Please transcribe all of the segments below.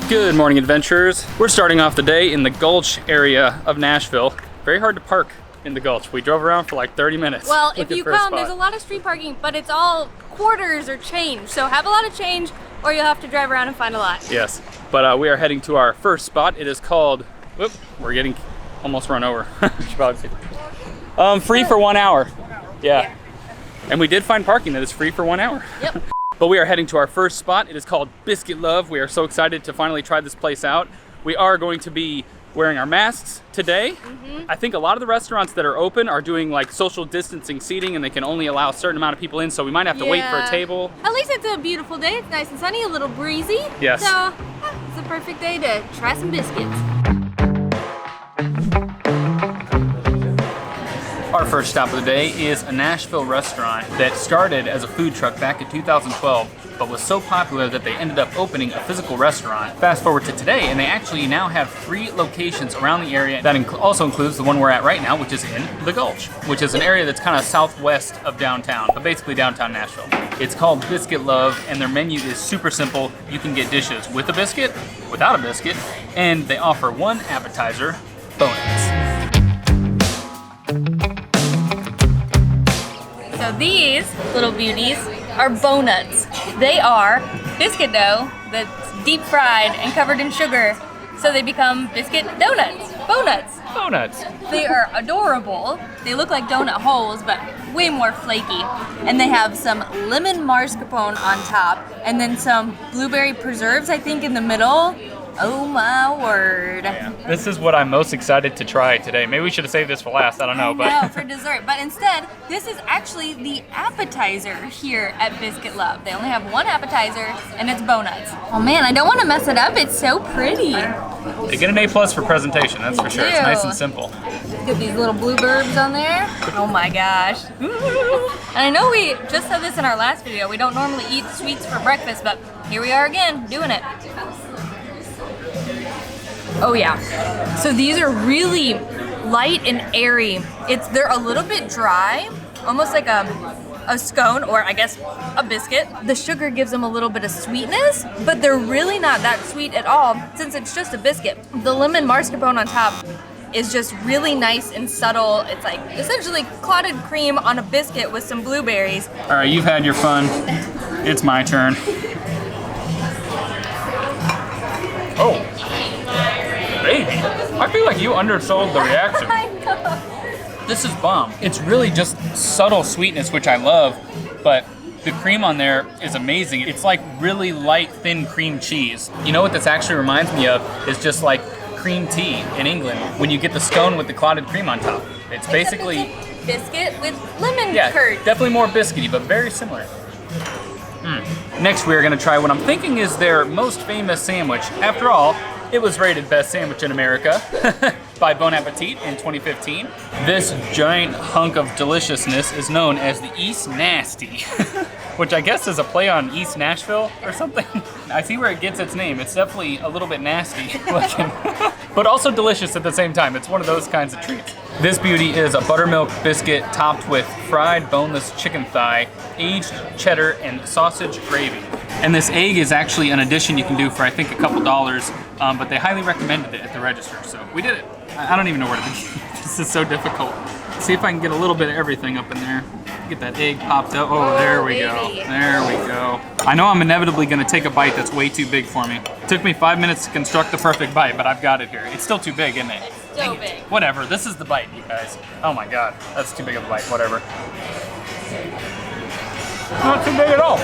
Good morning, adventurers. We're starting off the day in the Gulch area of Nashville. Very hard to park in the Gulch. We drove around for like 30 minutes. Well, if you come, there's a lot of street parking, but it's all quarters or change. So have a lot of change or you'll have to drive around and find a lot. Yes, but we are heading to our first spot. It is called, whoop, we're getting almost run over. Free for 1 hour. Yeah. And we did find parking that is free for 1 hour. Yep. But we are heading to our first spot. It is called Biscuit Love. We are so excited to finally try this place out. We are going to be wearing our masks today. I think a lot of the restaurants that are open are doing like social distancing seating and they can only allow a certain amount of people in, so we might have to wait for a table. At least it's a beautiful day. It's nice and sunny, a little breezy. Yes. So it's a perfect day to try some biscuits. Our first stop of the day is a Nashville restaurant that started as a food truck back in 2012, but was so popular that they ended up opening a physical restaurant. Fast forward to today, and they actually now have 3 locations around the area. That also includes the one we're at right now, which is in the Gulch, which is an area that's kind of southwest of downtown, but basically downtown Nashville. It's called Biscuit Love, and their menu is super simple. You can get dishes with a biscuit, without a biscuit, and they offer 1 appetizer, bonus. So these little beauties are Bonuts. They are biscuit dough that's deep fried and covered in sugar, so they become biscuit donuts. Bonuts. Donuts. They are adorable. They look like donut holes, but way more flaky. And they have some lemon mascarpone on top, and then some blueberry preserves, I think, in the middle. Oh my word. Yeah. This is what I'm most excited to try today. Maybe we should have saved this for last, I don't know. No, for dessert. But instead, this is actually the appetizer here at Biscuit Love. They only have 1 appetizer, and it's Bonuts. Oh man, I don't want to mess it up. It's so pretty. They get an A+ for presentation, that's for sure. It's nice and simple. Get these little bluebirds on there. Oh my gosh. And I know we just said this in our last video. We don't normally eat sweets for breakfast, but here we are again, doing it. Oh yeah. So these are really light and airy. They're a little bit dry, almost like a scone, or I guess a biscuit. The sugar gives them a little bit of sweetness, but they're really not that sweet at all since it's just a biscuit. The lemon mascarpone on top is just really nice and subtle. It's like essentially clotted cream on a biscuit with some blueberries. All right, you've had your fun. It's my turn. Oh. Hey, I feel like you undersold the reaction. I know. This is bomb. It's really just subtle sweetness, which I love, but the cream on there is amazing. It's like really light, thin cream cheese. You know what this actually reminds me of is just like cream tea in England when you get the scone with the clotted cream on top. It's basically biscuit with lemon curd. Definitely more biscuity, but very similar. Next, we're gonna try what I'm thinking is their most famous sandwich. After all, it was rated Best Sandwich in America by Bon Appetit in 2015. This giant hunk of deliciousness is known as the East Nasty, which I guess is a play on East Nashville or something. I see where it gets its name. It's definitely a little bit nasty looking, but also delicious at the same time. It's one of those kinds of treats. This beauty is a buttermilk biscuit topped with fried boneless chicken thigh, aged cheddar, and sausage gravy. And this egg is actually an addition you can do for I think a couple dollars, but they highly recommended it at the register, so we did it. I don't even know where to begin. This is so difficult. Let's see if I can get a little bit of everything up in there. Get that egg popped up. Oh, there we go. There we go. I know I'm inevitably gonna take a bite that's way too big for me. It took me 5 minutes to construct the perfect bite, but I've got it here. It's still too big, isn't it? So big. Whatever, this is the bite, you guys. Oh my God, that's too big of a bite, whatever. Not too big at all.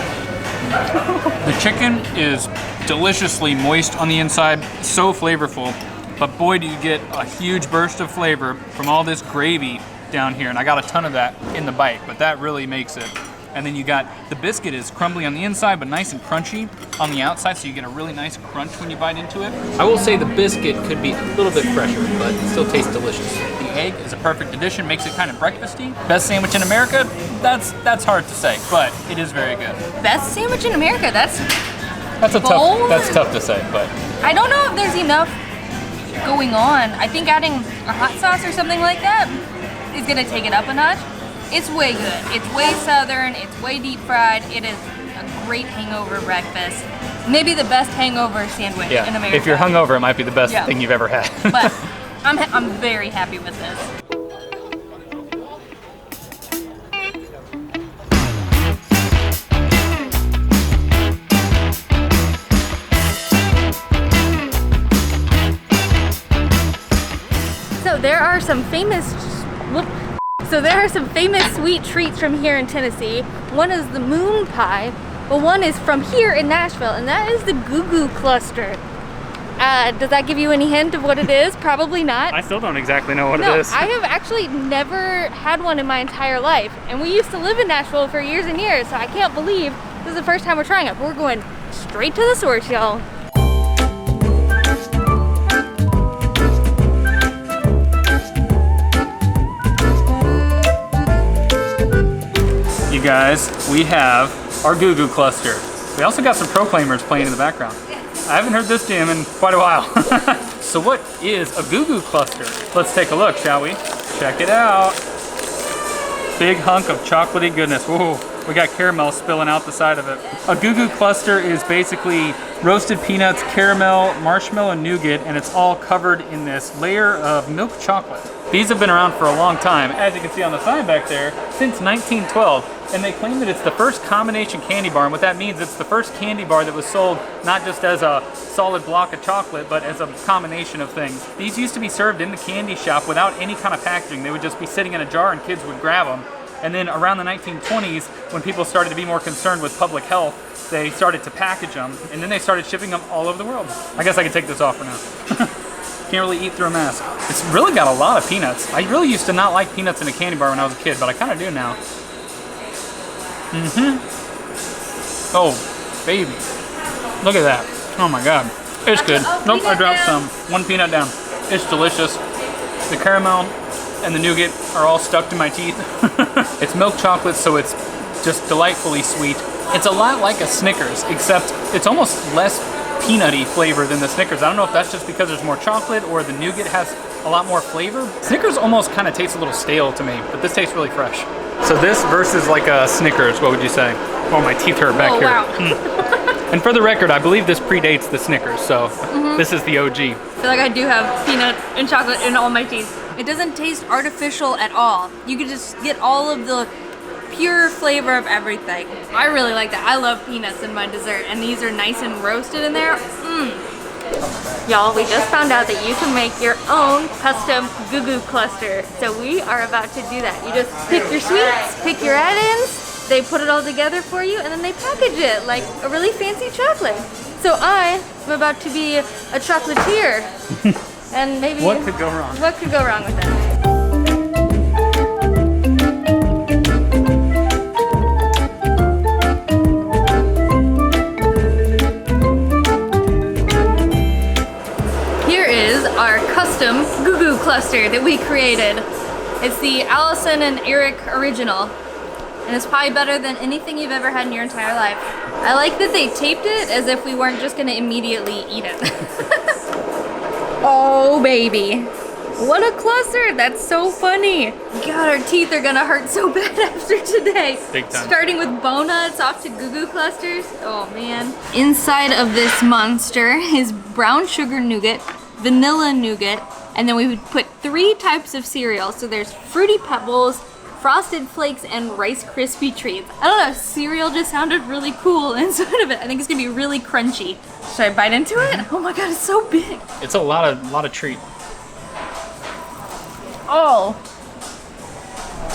The chicken is deliciously moist on the inside, so flavorful, but boy do you get a huge burst of flavor from all this gravy down here, and I got a ton of that in the bite, but that really makes it. And then you got, the biscuit is crumbly on the inside, but nice and crunchy on the outside, so you get a really nice crunch when you bite into it. I will say the biscuit could be a little bit fresher, but it still tastes delicious. The egg is a perfect addition, makes it kind of breakfasty. Best sandwich in America? That's hard to say, but it is very good. Best sandwich in America, that's tough to say, but. I don't know if there's enough going on. I think adding a hot sauce or something like that is gonna take it up a notch. It's way good. It's way southern. It's way deep fried. It is a a great hangover breakfast. Maybe the best hangover sandwich Yeah. in America. If you're hungover, it might be the best Yeah. thing you've ever had. But I'm very happy with this. So there are some famous sweet treats from here in Tennessee. One is the moon pie, but one is from here in Nashville, and that is the Goo Goo Cluster. Does that give you any hint of what it is? Probably not. I still don't exactly know what No, it is. I have actually never had one in my entire life, and we used to live in Nashville for years and years, so I can't believe this is the first time we're trying it. We're going straight to the source, y'all. You guys, we have our Goo Goo Cluster. We also got some Proclaimers playing in the background. I haven't heard this jam in quite a while. So what is a Goo Goo Cluster? Let's take a look, shall we? Check it out. Big hunk of chocolatey goodness. Whoa, we got caramel spilling out the side of it. A Goo Goo Cluster is basically roasted peanuts, caramel, marshmallow, and nougat, and it's all covered in this layer of milk chocolate. These have been around for a long time, as you can see on the sign back there, since 1912. And they claim that it's the first combination candy bar, and what that means, it's the first candy bar that was sold not just as a solid block of chocolate, but as a combination of things. These used to be served in the candy shop without any kind of packaging. They would just be sitting in a jar and kids would grab them. And then around the 1920s, when people started to be more concerned with public health, they started to package them, and then they started shipping them all over the world. I guess I can take this off for now. Can't really eat through a mask. It's really got a lot of peanuts. I really used to not like peanuts in a candy bar when I was a kid, but I kind of do now. Oh, baby. Look at that. Oh my God. It's good. Nope, I dropped some. One peanut down. It's delicious. The caramel and the nougat are all stuck to my teeth. It's milk chocolate, so it's just delightfully sweet. It's a lot like a Snickers, except it's almost less peanutty flavor than the Snickers. I don't know if that's just because there's more chocolate or the nougat has a lot more flavor. Snickers almost kind of tastes a little stale to me, but this tastes really fresh. So this versus like a Snickers, what would you say? Oh, my teeth hurt back here. Wow. And for the record, I believe this predates the Snickers, so this is the OG. I feel like I do have peanut and chocolate in all my teeth. It doesn't taste artificial at all. You can just get all of the pure flavor of everything. I really like that. I love peanuts in my dessert, and these are nice and roasted in there. Y'all, we just found out that you can make your own custom Goo Goo Cluster. So we are about to do that. You just pick your sweets, pick your add-ins, they put it all together for you, and then they package it like a really fancy chocolate. So I am about to be a chocolatier. And maybe... What could go wrong? What could go wrong with that? Our custom Goo Goo Cluster that we created. It's the Allison and Eric original, and it's probably better than anything you've ever had in your entire life. I like that they taped it as if we weren't just gonna immediately eat it. Oh baby, what a cluster! That's so funny. God, our teeth are gonna hurt so bad after today. Big time. Starting with Bonuts off to Goo Goo Clusters. Oh man. Inside of this monster is brown sugar nougat, vanilla nougat, and then we would put 3 types of cereal. So there's Fruity Pebbles, Frosted Flakes, and Rice Krispie Treats. I don't know, cereal just sounded really cool inside of it. I think it's gonna be really crunchy. Should I bite into it? Oh my God, it's so big. It's a lot of treat. Oh,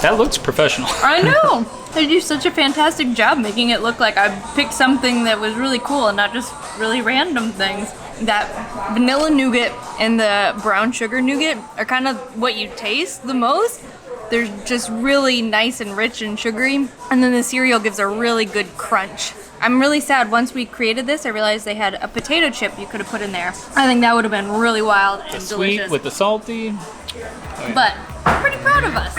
That looks professional. I know. They do such a fantastic job making it look like I picked something that was really cool and not just really random things. That vanilla nougat and the brown sugar nougat are kind of what you taste the most. They're just really nice and rich and sugary. And then the cereal gives a really good crunch. I'm really sad. Once we created this, I realized they had a potato chip you could have put in there. I think that would have been really wild and The delicious. sweet with the salty. But I'm pretty proud of us.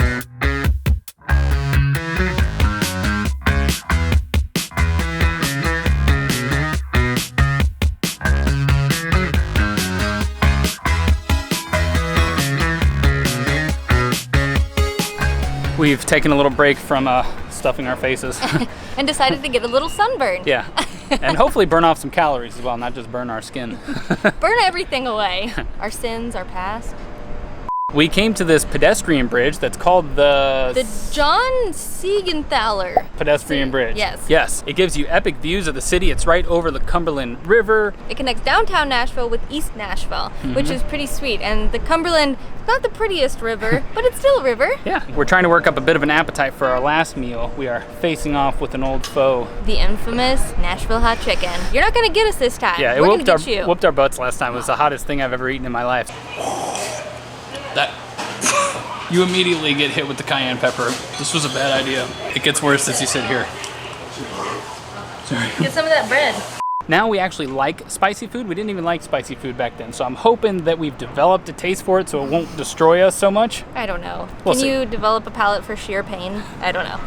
We've taken a little break from stuffing our faces. And decided to get a little sunburn. Yeah. And hopefully burn off some calories as well, not just burn our skin. Burn everything away. Our sins, our past. We came to this pedestrian bridge that's called the John Siegenthaler Pedestrian Bridge. Yes. Yes. It gives you epic views of the city. It's right over the Cumberland River. It connects downtown Nashville with East Nashville, which is pretty sweet. And the Cumberland, not the prettiest river, but it's still a river. Yeah. We're trying to work up a bit of an appetite for our last meal. We are facing off with an old foe. The infamous Nashville hot chicken. You're not gonna get us this time. Yeah, it We're whooped gonna get you. whooped our butts last time. It was the hottest thing I've ever eaten in my life. That you immediately get hit with the cayenne pepper. This was a bad idea. It gets worse as you sit here. Sorry. Get some of that bread. Now we actually like spicy food. We didn't even like spicy food back then. So I'm hoping that we've developed a taste for it so it won't destroy us so much. I don't know. We'll Can see. you develop a palate for sheer pain? I don't know.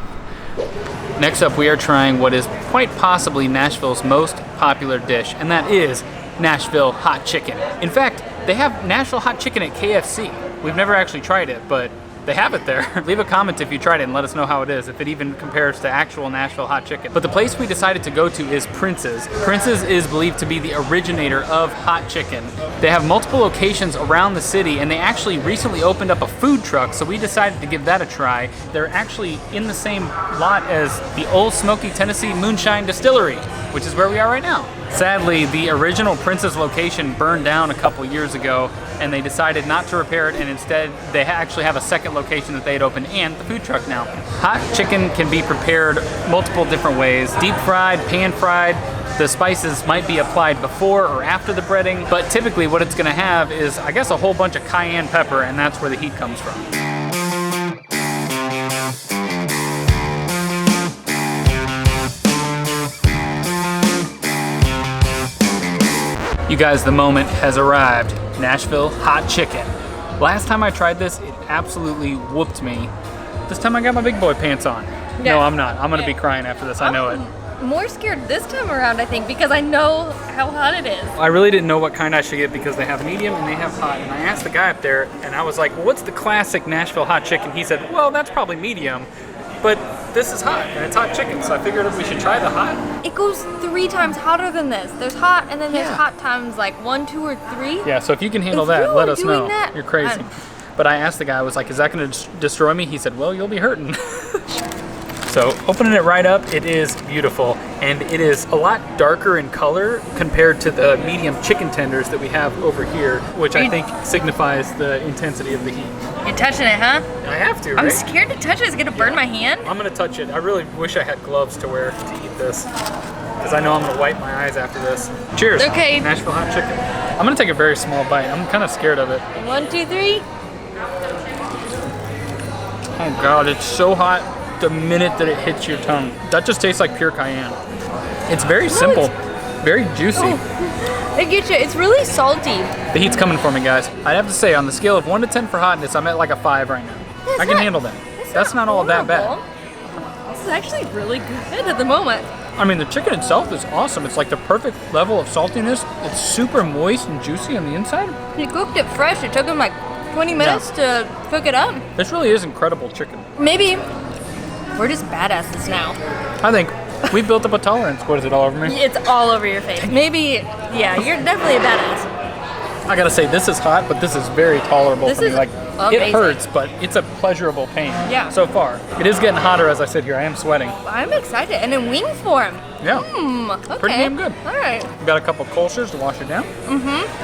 Next up, we are trying what is quite possibly Nashville's most popular dish, and that is Nashville hot chicken. In fact, they have Nashville hot chicken at KFC. We've never actually tried it, but they have it there. Leave a comment if you tried it and let us know how it is, if it even compares to actual Nashville hot chicken. But the place we decided to go to is Prince's. Prince's is believed to be the originator of hot chicken. They have multiple locations around the city, and they actually recently opened up a food truck, so we decided to give that a try. They're actually in the same lot as the Old Smoky Tennessee Moonshine Distillery, which is where we are right now. Sadly, the original Prince's location burned down a couple years ago, and they decided not to repair it, and instead they actually have a second location that they had opened and the food truck now. Hot chicken can be prepared multiple different ways. Deep fried, pan fried. The spices might be applied before or after the breading, but typically what it's gonna have is, I guess, a whole bunch of cayenne pepper, and that's where the heat comes from. You guys, the moment has arrived. Nashville hot chicken. Last time I tried this, it absolutely whooped me. This time I got my big boy pants on. Yeah. No, I'm not. I'm gonna be crying after this, I know it. I'm more scared this time around, I think, because I know how hot it is. I really didn't know what kind I should get because they have medium and they have hot. And I asked the guy up there and I was like, well, what's the classic Nashville hot chicken? He said, well, that's probably medium, but this is hot and it's hot chicken. So I figured we should try the hot. It goes 3 times hotter than this. There's hot, and then there's Yeah. hot times like 1, 2, or 3. Yeah, so if you can handle If that, you let are us doing know. that, You're crazy. I'm- But I asked the guy, I was like, is that gonna destroy me? He said, well, you'll be hurting. So opening it right up, it is beautiful. And it is a lot darker in color compared to the medium chicken tenders that we have over here, which I think signifies the intensity of the heat. You're touching it, huh? I have to, I'm right? scared to touch it. It's gonna burn my hand. I'm gonna touch it. I really wish I had gloves to wear to eat this, because I know I'm gonna wipe my eyes after this. Cheers. Okay. Nashville hot chicken. I'm gonna take a very small bite. I'm kind of scared of it. 1, 2, 3. Oh God, it's so hot the minute that it hits your tongue. That just tastes like pure cayenne. It's very simple, very juicy. It gets you. It's really salty. The heat's coming for me, guys. I'd have to say, on the scale of 1 to 10 for hotness, I'm at like a 5 right now. I can handle that. That's not all that bad. horrible. This is actually really good at the moment. I mean, the chicken itself is awesome. It's like the perfect level of saltiness. It's super moist and juicy on the inside. He cooked it fresh. It took him like 20 minutes to cook it up. This really is incredible chicken. Maybe we're just badasses now. I think we've built up a tolerance. What is it, all over me? It's all over your face. Maybe, yeah, you're definitely a badass. I gotta say, this is hot, but this is very tolerable This for me. is Like, amazing. it hurts, but it's a pleasurable pain. Yeah. So far. It is getting hotter as I sit here. I am sweating. I'm excited. And in wing form. Yeah. Okay. Pretty damn good. All right. We got a couple Kolschers to wash it down.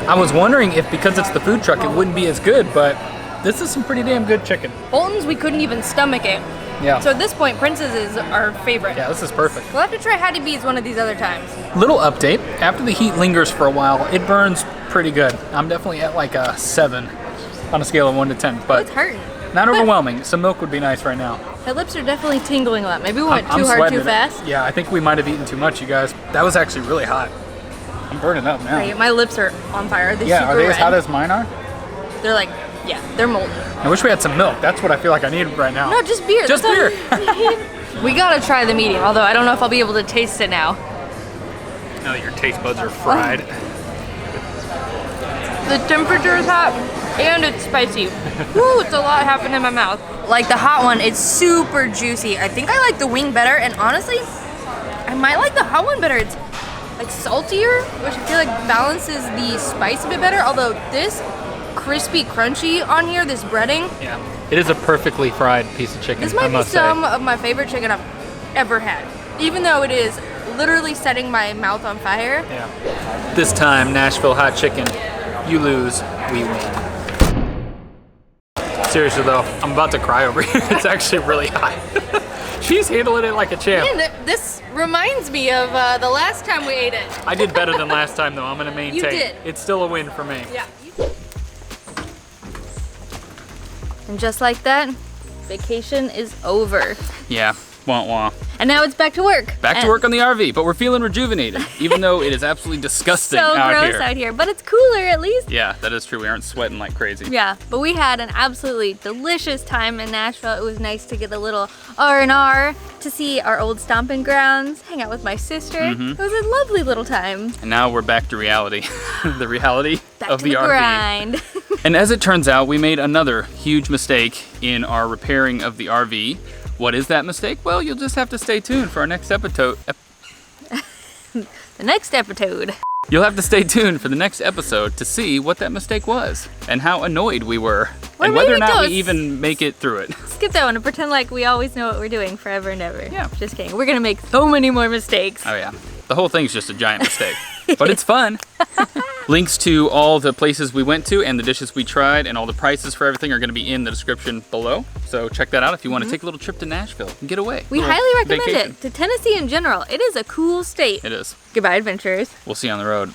I was wondering if, because it's the food truck, it wouldn't be as good, but this is some pretty damn good chicken. Bolton's, we couldn't even stomach it. Yeah. So at this point, Prince's is our favorite. Yeah, this is perfect. We'll have to try Hattie B's one of these other times. Little update. After the heat lingers for a while, it burns pretty good. I'm definitely at like a 7 on a scale of 1 to 10, but It's hurting. not overwhelming. Some milk would be nice right now. My lips are definitely tingling a lot. Maybe we went I'm too hard sweating too it. fast. Yeah, I think we might have eaten too much, you guys. That was actually really hot. I'm burning up now. Right, my lips are on fire. They're Yeah, super are they as red. hot as mine are? They're like, yeah, they're molten. I wish we had some milk. That's what I feel like I need right now. No, just beer. Just That's all beer. we need. We gotta try the medium, although I don't know if I'll be able to taste it now. No, your taste buds are fried. The temperature is hot. And it's spicy. Woo, it's a lot happening in my mouth. Like the hot one, it's super juicy. I think I like the wing better, and honestly, I might like the hot one better. It's like saltier, which I feel like balances the spice a bit better. Although this crispy, crunchy on here, this breading. Yeah. It is a perfectly fried piece of chicken. This might be some of my favorite chicken I've ever had, even though it is literally setting my mouth on fire. Yeah. This time, Nashville hot chicken. You lose, we win. Seriously though, I'm about to cry over here. It's actually really hot. She's handling it like a champ. Man, this reminds me of the last time we ate it. I did better than last time though. I'm gonna maintain. You did. It's still a win for me. Yeah. And just like that, vacation is over. Yeah. Wah wah. And now it's back to work. Back to work on the RV, but we're feeling rejuvenated, even though it is absolutely disgusting so out gross here. out here, but it's cooler at least. Yeah, that is true. We aren't sweating like crazy. Yeah, but we had an absolutely delicious time in Nashville. It was nice to get a little R&R, to see our old stomping grounds, hang out with my sister. It was a lovely little time. And now we're back to reality. The reality Back of to the RV. grind. And as it turns out, we made another huge mistake in our repairing of the RV. What is that mistake? Well, you'll just have to stay tuned for our next episode. The next episode. You'll have to stay tuned for the next episode to see what that mistake was and how annoyed we were and whether or not we even make it through it. Skip that one and pretend like we always know what we're doing forever and ever. Yeah. Just kidding. We're gonna make so many more mistakes. Oh yeah, the whole thing's just a giant mistake, but it's fun. Links to all the places we went to and the dishes we tried and all the prices for everything are gonna be in the description below. So check that out if you wanna take a little trip to Nashville and get away. We highly recommend it. To Tennessee in general, it is a cool state. It is. Goodbye, adventurers. We'll see you on the road.